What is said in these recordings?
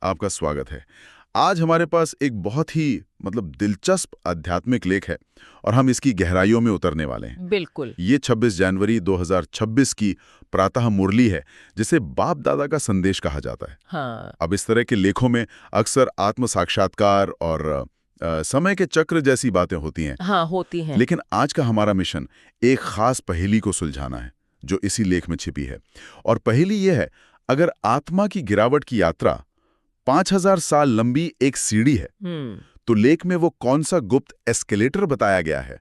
आपका स्वागत है। आज हमारे पास एक बहुत ही दिलचस्प आध्यात्मिक लेख है और हम इसकी गहराइयों में उतरने वाले हैं। बिल्कुल। ये 26 जनवरी 2026 की प्रातः मुरली है, जिसे बाप दादा का संदेश कहा जाता है। हाँ। अब इस तरह के लेखों में अक्सर आत्म साक्षात्कार और समय के चक्र जैसी बातें होती हैं। हाँ, होती हैं। लेकिन आज का हमारा मिशन एक खास पहेली को सुलझाना है, जो इसी लेख में छिपी है। और पहेली यह है, अगर आत्मा की गिरावट की यात्रा 5000 साल लंबी एक सीढ़ी है, तो लेख में वो कौन सा गुप्त एस्केलेटर बताया गया है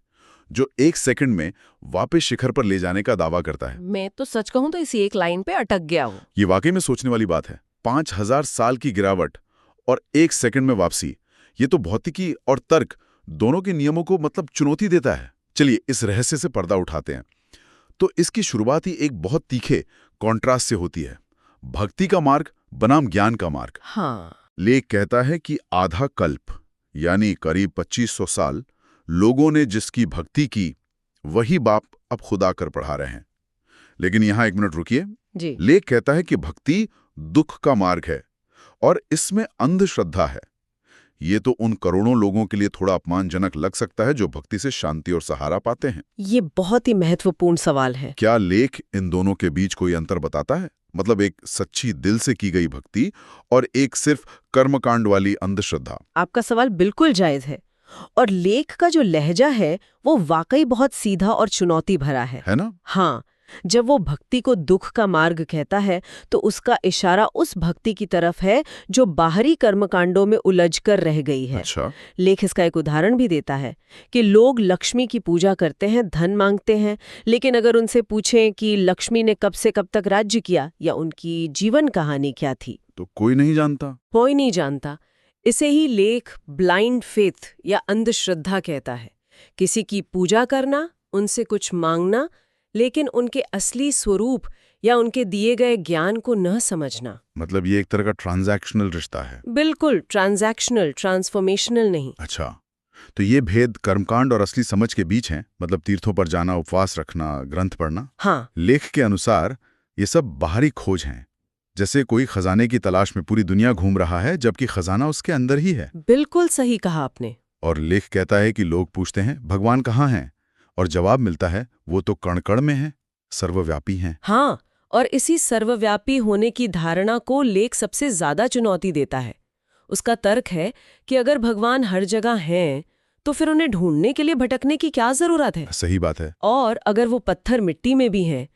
जो 1 सेकंड में वापस शिखर पर ले जाने का दावा करता है। मैं तो सच कहूं तो इसी एक लाइन पे अटक गया हूं। ये वाकई में सोचने वाली बात है। 5000 साल की गिरावट और 1 सेकंड में वापसी, ये तो भौतिकी और तर्क दोनों के नियमों को चुनौती देता है। चलिए इस रहस्य से पर्दा उठाते हैं। तो इसकी शुरुआत ही एक बहुत तीखे कॉन्ट्रास्ट से होती है। भक्ति का मार्ग बनाम ज्ञान का मार्ग। हाँ। लेख कहता है कि आधा कल्प यानी करीब 2500 साल लोगों ने जिसकी भक्ति की, वही बाप अब खुदा कर पढ़ा रहे हैं। लेकिन यहां 1 मिनट रुकिए। जी। लेख कहता है कि भक्ति दुख का मार्ग है और इसमें अंधश्रद्धा है। ये तो उन करोड़ों लोगों के लिए थोड़ा अपमानजनक लग सकता है जो भक्ति से शांति और सहारा पाते हैं। ये बहुत ही महत्वपूर्ण सवाल है। क्या लेख इन दोनों के बीच कोई अंतर बताता है? एक सच्ची दिल से की गई भक्ति और एक सिर्फ कर्मकांड वाली अंधश्रद्धा। आपका सवाल बिल्कुल जायज है और लेख का जो लहजा है वो वाकई बहुत सीधा और चुनौती भरा है ना? हाँ। जब वो भक्ति को दुख का मार्ग कहता है तो उसका इशारा उस भक्ति की तरफ है जो बाहरी कर्मकांडों में उलझकर रह गई है। अच्छा। लेख इसका एक उदाहरण भी देता है कि लोग लक्ष्मी की पूजा करते हैं, धन मांगते हैं, लेकिन अगर उनसे पूछें कि लक्ष्मी ने कब से कब तक राज्य किया या उनकी जीवन कहानी क्या थी, तो कोई नहीं जानता। कोई नहीं जानता। इसे ही लेख ब्लाइंड फेथ या अंधश्रद्धा कहता है। किसी की पूजा करना, उनसे कुछ मांगना, लेकिन उनके असली स्वरूप या उनके दिए गए ज्ञान को न समझना। ये एक तरह का ट्रांजैक्शनल रिश्ता है। बिल्कुल ट्रांजैक्शनल, ट्रांसफॉर्मेशनल नहीं। अच्छा, तो ये भेद कर्मकांड और असली समझ के बीच है। तीर्थों पर जाना, उपवास रखना, ग्रंथ पढ़ना। हाँ। लेख के अनुसार ये सब बाहरी खोज हैं, जैसे कोई खजाने की तलाश में पूरी दुनिया घूम रहा है, जबकि खजाना उसके अंदर ही है। बिल्कुल सही कहा आपने। और लेख कहता है कि लोग पूछते हैं भगवान कहाँ हैं, और जवाब मिलता है वो तो कण-कण में है, सर्वव्यापी हैं। हाँ, और इसी सर्वव्यापी होने की धारणा को लेख सबसे ज्यादा चुनौती देता है। उसका तर्क है कि अगर भगवान हर जगह हैं, तो फिर उन्हें ढूंढने के लिए भटकने की क्या जरूरत है? सही बात है। और अगर वो पत्थर मिट्टी में भी हैं,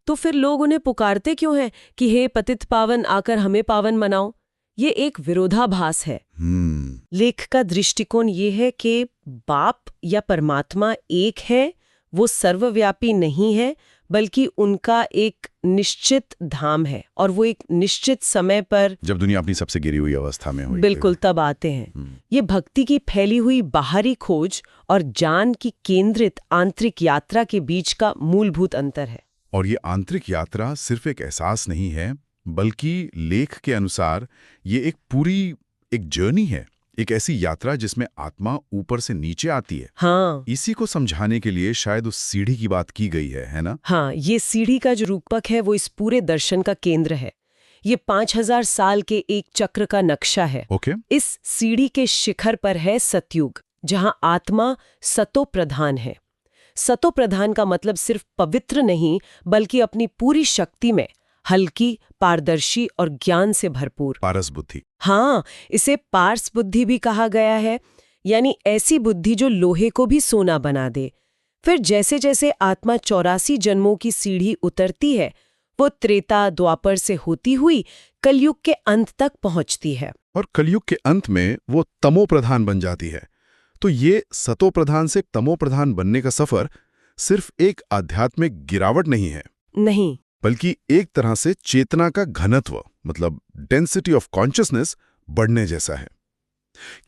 तो फिर लोग उन्हें पुकारते क्यों हैं कि हे पतित पावन, आकर हमें पावन बनाओ? ये एक विरोधाभास है। लेख का दृष्टिकोण ये है कि बाप या परमात्मा एक है, वो सर्वव्यापी नहीं है, बल्कि उनका एक निश्चित धाम है और वो एक निश्चित समय पर, जब दुनिया अपनी सबसे गिरी हुई अवस्था में हुई, बिल्कुल तब आते हैं। ये भक्ति की फैली हुई बाहरी खोज और जान की केंद्रित आंतरिक यात्रा के बीच का मूलभूत अंतर है। और ये आंतरिक यात्रा सिर्फ एक एहसास नहीं है, बल्कि लेख के अनुसार ये एक जर्नी है, एक ऐसी यात्रा जिसमें आत्मा ऊपर से नीचे आती है। हाँ। इसी को समझाने के लिए शायद उस सीढ़ी की बात की गई है ना? हाँ, ये सीढ़ी का जो रूपक है वो इस पूरे दर्शन का केंद्र है। ये 5000 साल के एक चक्र का नक्शा है। ओके। इस सीढ़ी के शिखर पर है सतयुग, जहां आत्मा सतो प्रधान है। सतो प्रधान का मतलब सिर्फ पवित्र नहीं, बल्कि अपनी पूरी शक्ति में हल्की, पारदर्शी और ज्ञान से भरपूर। पारस बुद्धि। हाँ, इसे पार्स बुद्धि भी कहा गया है, यानी ऐसी बुद्धि जो लोहे को भी सोना बना दे। फिर जैसे जैसे आत्मा 84 जन्मों की सीढ़ी उतरती है, वो त्रेता द्वापर से होती हुई कलयुग के अंत तक पहुंचती है। और कलयुग के अंत में वो तमो प्रधान बन जाती है। तो ये सतो प्रधान से तमो प्रधान बनने का सफर सिर्फ एक आध्यात्मिक गिरावट नहीं है, नहीं, बल्कि एक तरह से चेतना का घनत्व, डेंसिटी ऑफ कॉन्शियसनेस बढ़ने जैसा है।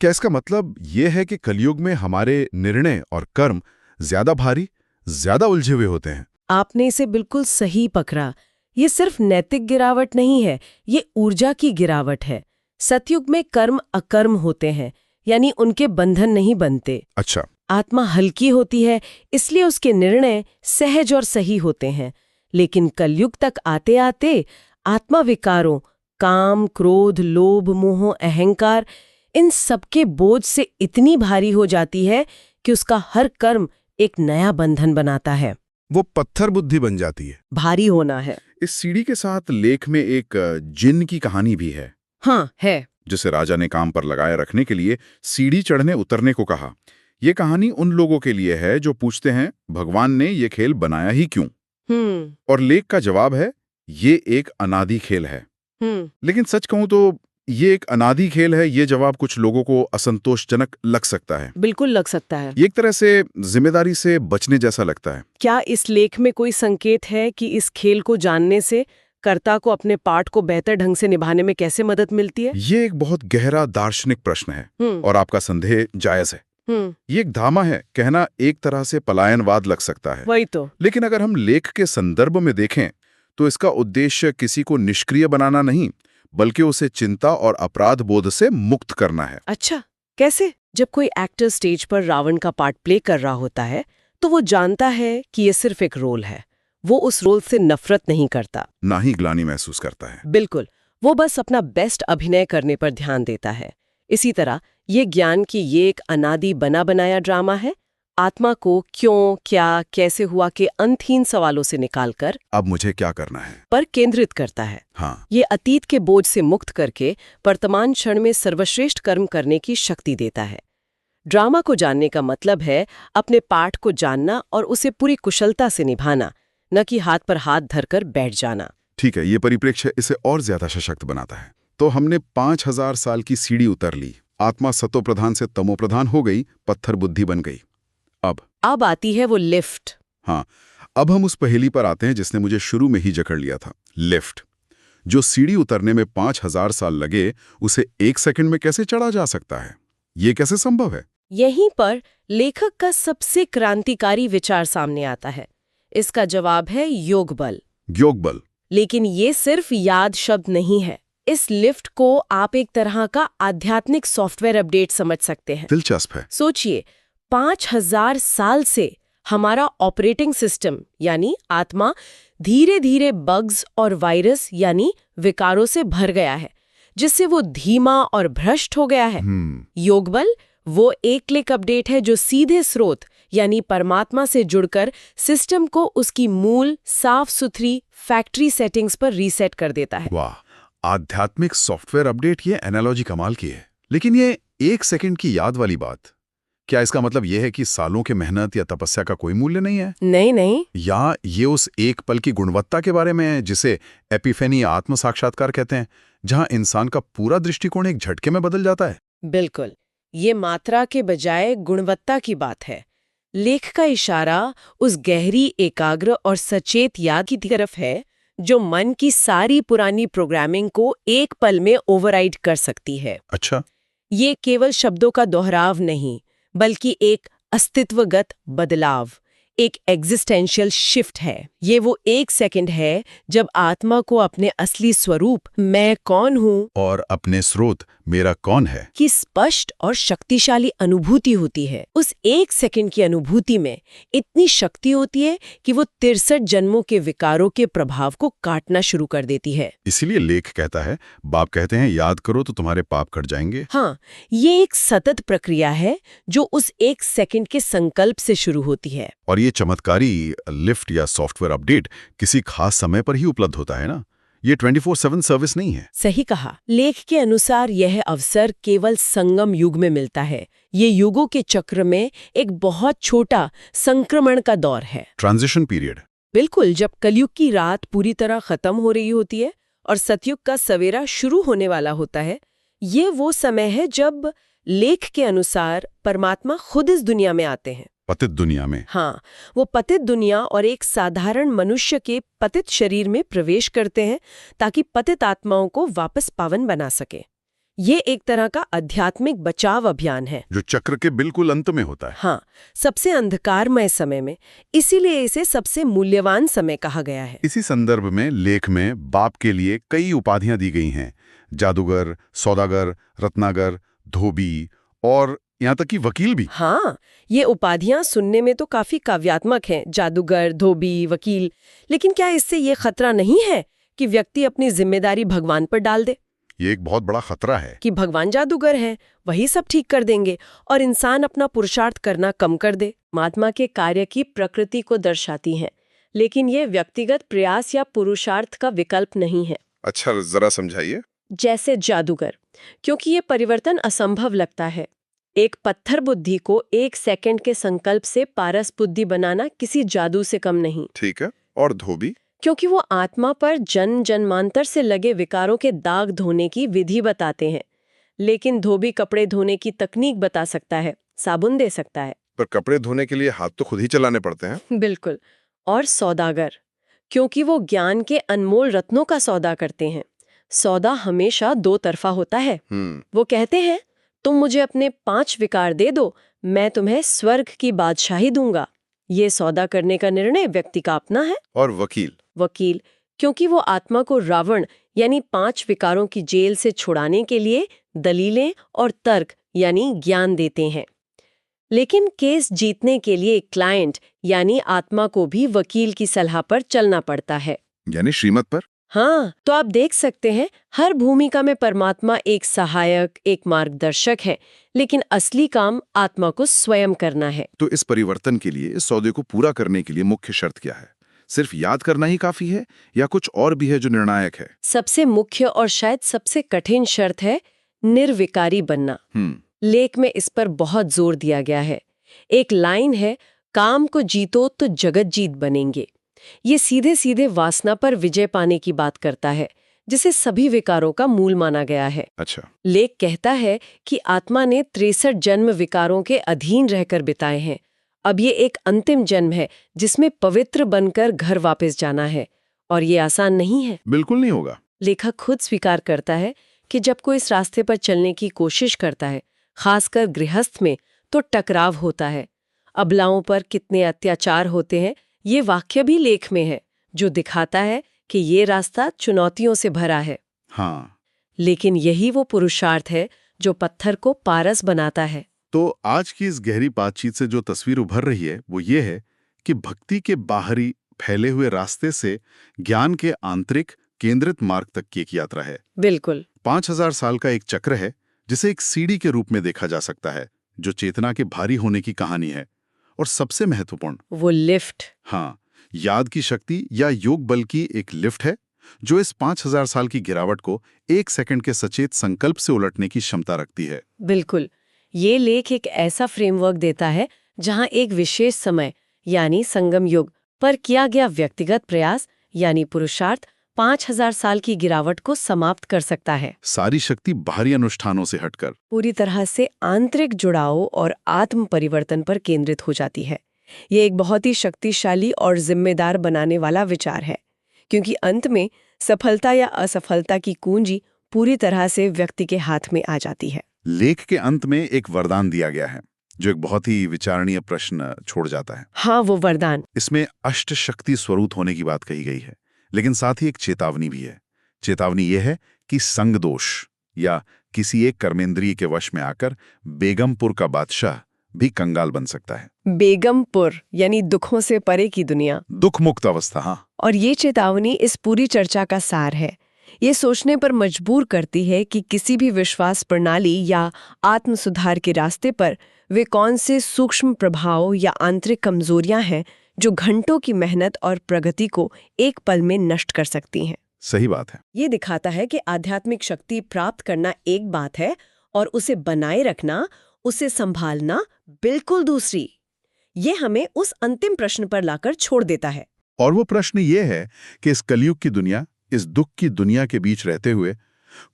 क्या इसका मतलब यह है कि कलयुग में हमारे निर्णय और कर्म ज्यादा भारी, ज्यादा उलझे हुए होते हैं? आपने इसे बिल्कुल सही पकड़ा। ये सिर्फ नैतिक गिरावट नहीं है, ये ऊर्जा की गिरावट है। सतयुग में कर्म अकर्म होते हैं, यानी उनके बंधन नहीं बनते। अच्छा। आत्मा हल्की होती है, इसलिए उसके निर्णय सहज और सही होते हैं। लेकिन कलयुग तक आते आते आत्मा विकारों, काम, क्रोध, लोभ, मोह, अहंकार, इन सबके बोझ से इतनी भारी हो जाती है कि उसका हर कर्म एक नया बंधन बनाता है। वो पत्थर बुद्धि बन जाती है। भारी होना है। इस सीढ़ी के साथ लेख में एक जिन की कहानी भी है। हाँ, है। जिसे राजा ने काम पर लगाए रखने के लिए सीढ़ी चढ़ने उतरने को कहा। ये कहानी उन लोगों के लिए है जो पूछते हैं भगवान ने ये खेल बनाया ही क्यों? और लेख का जवाब है ये एक अनादि खेल है। लेकिन सच कहूं तो ये एक अनादि खेल है, ये जवाब कुछ लोगों को असंतोषजनक लग सकता है। बिल्कुल लग सकता है। ये एक तरह से जिम्मेदारी से बचने जैसा लगता है। क्या इस लेख में कोई संकेत है कि इस खेल को जानने से कर्ता को अपने पाठ को बेहतर ढंग से निभाने में कैसे मदद मिलती है? ये एक बहुत गहरा दार्शनिक प्रश्न है और आपका संदेह जायज है। ये एक धामा है, कहना एक तरह से पलायनवाद लग सकता है। वही तो। लेकिन अगर हम लेख के संदर्भ में देखें तो इसका उद्देश्य किसी को निष्क्रिय बनाना नहीं, बल्कि उसे चिंता और अपराध बोध से मुक्त करना है। अच्छा, कैसे? जब कोई एक्टर स्टेज पर रावण का पार्ट प्ले कर रहा होता है तो वो जानता है कि ये सिर्फ एक रोल है। वो उस रोल से नफरत नहीं करता, ना ही ग्लानि महसूस करता है। बिल्कुल, वो बस अपना बेस्ट अभिनय करने पर ध्यान देता है। इसी तरह ये ज्ञान कि ये एक अनादि बना बनाया ड्रामा है, आत्मा को क्यों, क्या, कैसे हुआ के अंतहीन सवालों से निकालकर अब मुझे क्या करना है पर केंद्रित करता है। हाँ, ये अतीत के बोझ से मुक्त करके वर्तमान क्षण में सर्वश्रेष्ठ कर्म करने की शक्ति देता है। ड्रामा को जानने का मतलब है अपने पाठ को जानना और उसे पूरी कुशलता से निभाना, न कि हाथ पर हाथ धरकर बैठ जाना। ठीक है, ये परिप्रेक्ष्य इसे और ज्यादा सशक्त बनाता है। तो हमने 5000 साल की सीढ़ी उतर ली, आत्मा सतो प्रधान से तमो प्रधान हो गई, पत्थर बुद्धि बन गई। अब आती है वो लिफ्ट। हाँ, अब हम उस पहेली पर आते हैं जिसने मुझे शुरू में ही जकड़ लिया था। लिफ्ट। जो सीढ़ी उतरने में 5000 साल लगे, उसे 1 सेकंड में कैसे चढ़ा जा सकता है? ये कैसे संभव है? यहीं पर लेखक का सबसे क्रांतिकारी विचार सामने आता है। इसका जवाब है योग बल। योग बल। लेकिन ये सिर्फ याद शब्द नहीं है। इस लिफ्ट को आप एक तरह का आध्यात्मिक सॉफ्टवेयर अपडेट समझ सकते हैं। दिलचस्प है। सोचिए, 5000 साल से हमारा ऑपरेटिंग सिस्टम यानी आत्मा धीरे धीरे बग्स और वायरस यानी विकारों से भर गया है, जिससे वो धीमा और भ्रष्ट हो गया है। योग बल वो एक क्लिक अपडेट है जो सीधे स्रोत यानी परमात्मा से जुड़कर सिस्टम को उसकी मूल साफ सुथरी फैक्ट्री सेटिंग्स पर रीसेट कर देता है। वाह, आध्यात्मिक सॉफ्टवेयर अपडेट, ये एनालॉजी कमाल की है। लेकिन ये 1 सेकंड की याद वाली बात, क्या इसका मतलब यह है कि सालों के मेहनत या तपस्या का कोई मूल्य नहीं है? नहीं। या ये उस एक पल की गुणवत्ता के बारे में है जिसे एपिफेनी या आत्म साक्षात्कार कहते हैं, जहां इंसान का पूरा दृष्टिकोण एक झटके में बदल जाता है? बिल्कुल, ये मात्रा के बजाय गुणवत्ता की बात है। लेख का इशारा उस गहरी, एकाग्र और सचेत याद की तरफ है जो मन की सारी पुरानी प्रोग्रामिंग को एक पल में ओवरराइड कर सकती है। अच्छा। ये केवल शब्दों का दोहराव नहीं, बल्कि एक अस्तित्वगत बदलाव, एक एग्जिस्टेंशियल शिफ्ट है। ये वो 1 सेकंड है जब आत्मा को अपने असली स्वरूप मैं कौन हूँ और अपने स्रोत मेरा कौन है की स्पष्ट और शक्तिशाली अनुभूति होती है। उस 1 सेकंड की अनुभूति में इतनी शक्ति होती है कि वो 63 जन्मों के विकारों के प्रभाव को काटना शुरू कर देती है। इसीलिए लेख कहता है, बाप कहते हैं याद करो तो तुम्हारे पाप कट जाएंगे। हाँ, ये एक सतत प्रक्रिया है जो उस 1 सेकंड के संकल्प से शुरू होती है। और ये चमत्कारी लिफ्ट या सॉफ्टवेयर अपडेट किसी खास समय पर ही उपलब्ध होता है ना, ये 24/7 सर्विस नहीं है। सही कहा। लेख के अनुसार यह अवसर केवल संगम युग में मिलता है। ये युगों के चक्र में एक बहुत छोटा संक्रमण का दौर है, ट्रांजिशन पीरियड। बिल्कुल, जब कलयुग की रात पूरी तरह खत्म हो रही होती है और सतयुग का सवेरा शुरू होने वाला होता है। ये वो समय है जब लेख के अनुसार परमात्मा खुद इस दुनिया में आते हैं। पतित दुनिया में। हाँ, वो पतित दुनिया और एक साधारण मनुष्य के पतित शरीर में प्रवेश करते हैं ताकि पतित आत्माओं को वापस पावन बना सके। ये एक तरह का आध्यात्मिक बचाव अभियान है जो चक्र के बिल्कुल अंत में होता है। हाँ, सबसे अंधकारमय समय में, इसीलिए इसे सबसे मूल्यवान समय कहा गया है। इसी संदर्भ में लेख में बाप के लिए कई उपाधियां दी गई हैं, जादूगर, सौदागर, रत्नागर, धोबी और यहाँ तक कि वकील भी। हाँ, ये उपाधियां सुनने में तो काफी काव्यात्मक हैं, जादूगर, धोबी, वकील। लेकिन क्या इससे ये खतरा नहीं है कि व्यक्ति अपनी जिम्मेदारी भगवान पर डाल दे ये एक बहुत बड़ा खतरा है कि भगवान जादूगर हैं, वही सब ठीक कर देंगे और इंसान अपना पुरुषार्थ करना कम कर दे। महात्मा के कार्य की प्रकृति को दर्शाती हैं, लेकिन ये व्यक्तिगत प्रयास या पुरुषार्थ का विकल्प नहीं है। अच्छा, जरा समझाइए। जैसे जादूगर, क्योंकि ये परिवर्तन असंभव लगता है। एक पत्थर बुद्धि को 1 सेकंड के संकल्प से पारस बुद्धि बनाना किसी जादू से कम नहीं। ठीक है। और धोबी? क्योंकि वो आत्मा पर जन्मांतर से लगे विकारों के दाग धोने की विधि बताते हैं। लेकिन धोबी कपड़े धोने की तकनीक बता सकता है, साबुन दे सकता है। पर कपड़े धोने के लिए हाथ तो खुद ही चलाने पड़ते हैं। बिल्कुल। और सौदागर, क्योंकि वो ज्ञान के अनमोल रत्नों का सौदा करते हैं। सौदा हमेशा 2 तरफा होता है। वो कहते हैं, तुम मुझे अपने 5 विकार दे दो, मैं तुम्हें स्वर्ग की बादशाही दूंगा। ये सौदा करने का निर्णय व्यक्ति का अपना है। और वकील, क्योंकि वो आत्मा को रावण यानी 5 विकारों की जेल से छुड़ाने के लिए दलीलें और तर्क यानी ज्ञान देते हैं। लेकिन केस जीतने के लिए क्लाइंट यानी आत्मा को भी वकील की सलाह पर चलना पड़ता है, यानी श्रीमत पर। हाँ, तो आप देख सकते हैं हर भूमिका में परमात्मा एक सहायक, एक मार्गदर्शक है, लेकिन असली काम आत्मा को स्वयं करना है। तो इस परिवर्तन के लिए, इस सौदे को पूरा करने के लिए मुख्य शर्त क्या है? सिर्फ याद करना ही काफी है या कुछ और भी है जो निर्णायक है? सबसे मुख्य और शायद सबसे कठिन शर्त है निर्विकारी बनना। लेख में इस पर बहुत जोर दिया गया है। एक लाइन है, काम को जीतो तो जगत जीत बनेंगे। ये सीधे सीधे वासना पर विजय पाने की बात करता है, जिसे सभी विकारों का मूल माना गया है। अच्छा। लेख कहता है कि आत्मा ने 63 जन्म विकारों के अधीन रहकर बिताए हैं। अब ये एक अंतिम जन्म है जिसमें पवित्र बनकर घर वापस जाना है, और ये आसान नहीं है। बिल्कुल नहीं होगा। लेखक खुद स्वीकार करता है कि जब कोई इस रास्ते पर चलने की कोशिश करता है, खासकर गृहस्थ में, तो टकराव होता है। अबलाओं पर कितने अत्याचार होते हैं, ये वाक्य भी लेख में है, जो दिखाता है कि ये रास्ता चुनौतियों से भरा है। हाँ। लेकिन यही वो पुरुषार्थ है जो पत्थर को पारस बनाता है। तो आज की इस गहरी बातचीत से जो तस्वीर उभर रही है वो ये है कि भक्ति के बाहरी फैले हुए रास्ते से ज्ञान के आंतरिक केंद्रित मार्ग तक की एक यात्रा है। बिल्कुल। 5000 साल का एक चक्र है जिसे एक सीढ़ी के रूप में देखा जा सकता है, जो चेतना के भारी होने की कहानी है। और सबसे महत्वपूर्ण, वो लिफ्ट। हाँ, याद की शक्ति या योग बल की एक लिफ्ट है जो इस 5000 साल की गिरावट को 1 सेकंड के सचेत संकल्प से उलटने की क्षमता रखती है। बिल्कुल। ये लेख एक ऐसा फ्रेमवर्क देता है जहां एक विशेष समय यानी संगम युग पर किया गया व्यक्तिगत प्रयास यानी पुरुषार्थ 5000 साल की गिरावट को समाप्त कर सकता है। सारी शक्ति बाहरी अनुष्ठानों से हटकर पूरी तरह से आंतरिक जुड़ाव और आत्म परिवर्तन पर केंद्रित हो जाती है। ये एक बहुत ही शक्तिशाली और जिम्मेदार बनाने वाला विचार है, क्योंकि अंत में सफलता या असफलता की कुंजी पूरी तरह से व्यक्ति के हाथ में आ जाती है। लेख के अंत में एक वरदान दिया गया है जो एक बहुत ही विचारणीय प्रश्न छोड़ जाता है। हाँ, वो वरदान। इसमें अष्ट शक्ति स्वरूप होने की बात कही गई है, लेकिन साथ ही एक चेतावनी भी है। चेतावनी यह है कि संग दोष या किसी एक कर्मेंद्रिय के वश में आकर बेगमपुर का बादशाह भी कंगाल बन सकता है। बेगमपुर यानी दुखों से परे की दुनिया, दुख मुक्त अवस्था। हाँ, और ये चेतावनी इस पूरी चर्चा का सार है। ये सोचने पर मजबूर करती है कि किसी भी विश्वास प्रणाली या आत्म सुधार के रास्ते पर वे कौन से सूक्ष्म प्रभाव या आंतरिक कमजोरियां हैं जो घंटों की मेहनत और प्रगति को एक पल में नष्ट कर सकती हैं। सही बात है। ये दिखाता है कि आध्यात्मिक शक्ति प्राप्त करना एक बात है और उसे बनाए रखना, उसे संभालना बिल्कुल दूसरी। ये हमें उस अंतिम प्रश्न पर लाकर छोड़ देता है। और वो प्रश्न ये है कि इस कलयुग की दुनिया, इस दुख की दुनिया के बीच रहते हुए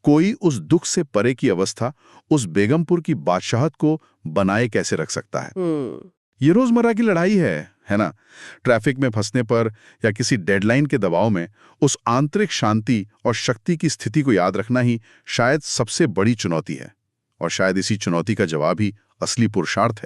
कोई उस दुख से परे की अवस्था, उस बेगमपुर की बादशाहत को बनाए कैसे रख सकता है। ये रोजमर्रा की लड़ाई है ना? ट्रैफिक में फंसने पर या किसी डेडलाइन के दबाव में उस आंतरिक शांति और शक्ति की स्थिति को याद रखना ही शायद सबसे बड़ी चुनौती है। और शायद इसी चुनौती का जवाब ही असली पुरुषार्थ है।